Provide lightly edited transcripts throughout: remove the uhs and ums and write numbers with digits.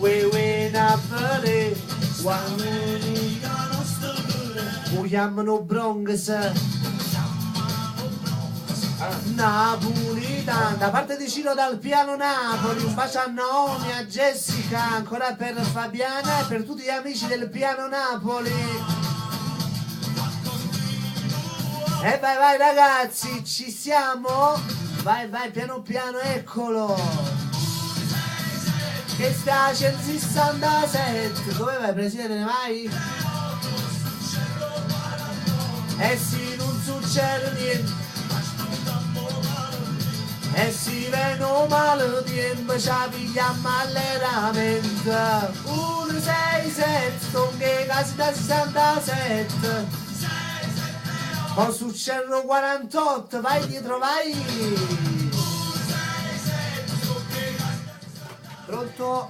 we Napoli, mi chiamano Bronx, Napolitana, da parte di Ciro dal piano Napoli, un bacio a Naomi, a Jessica, ancora per Fabiana e per tutti gli amici del piano Napoli. E vai ragazzi, ci siamo? Vai piano piano, eccolo! Che sta c'è il 67, dove vai presidente, ne vai? E sì, non succede niente. E si vedono male tempo, ci pigliamo allenamento. 1, 6, 7, che casi da 67. Poi succedono 48, vai dietro, vai. Pronto?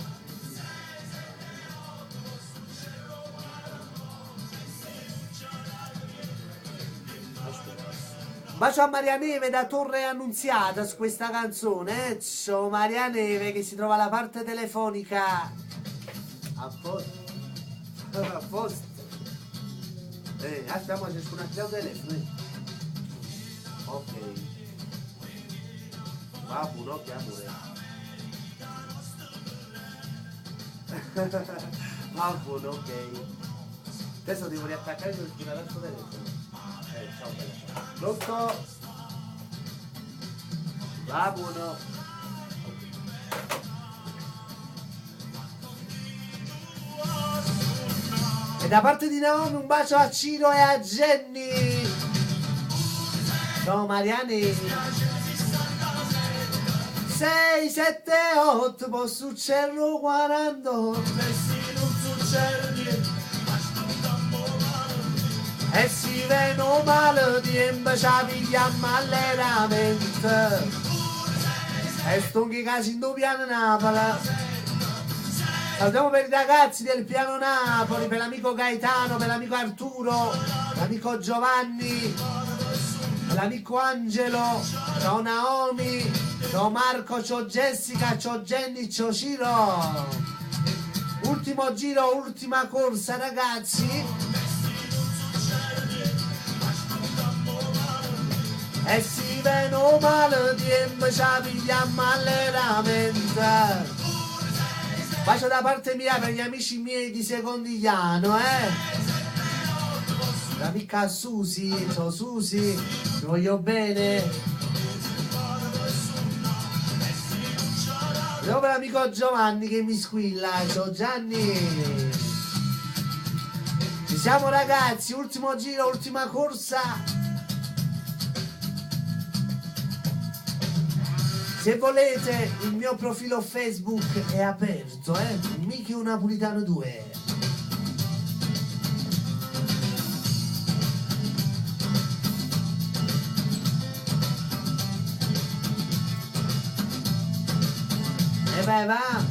Bacio a Maria Neve da Torre Annunziata su questa canzone, Ciao Maria Neve che si trova alla parte telefonica. A posto. A posto. Aspetta, c'è un altro telefono. Ok. Va buono, che amore. Va buono, ok. Adesso devo riattaccare il altro telefono. Ciao bella. Pronto? Va buono. E da parte di Naomi un bacio a Ciro e a Jenny. Ciao Mariani. 6, 7, 8, può succedere 48. E sì, non succede niente. E si vedono male tempo, ci pigliamo allenamento. E stonchi casi in due piano Napoli. Salutiamo per i ragazzi del piano Napoli, per l'amico Gaetano, per l'amico Arturo, l'amico Giovanni, l'amico Angelo, ciao Naomi, ciao Marco, ciao Jessica, ciao Jenny, ciao Ciro. Ultimo giro, ultima corsa ragazzi. E si vedono male tempo, ci pigliamo allenamento. Bacio da parte mia per gli amici miei di Secondigliano, l'amica Susi, ciao Susi, ti voglio bene. Devo per l'amico Giovanni che mi squilla, ciao Gianni. Ci siamo ragazzi, ultimo giro, ultima corsa. Se volete il mio profilo Facebook è aperto, Michio Napolitano 2. E vai va.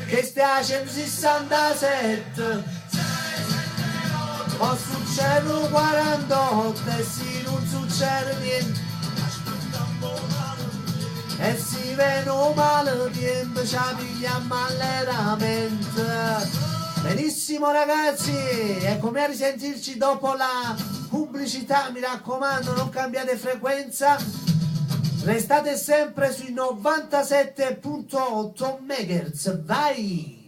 Che stia 167. Poi succedono 48 e sì, non succede niente. E si vedono male tempo, ci pigliamo allenamento. Benissimo ragazzi, e come a risentirci dopo la pubblicità, mi raccomando non cambiate frequenza, restate sempre sui 97.8 MHz, vai!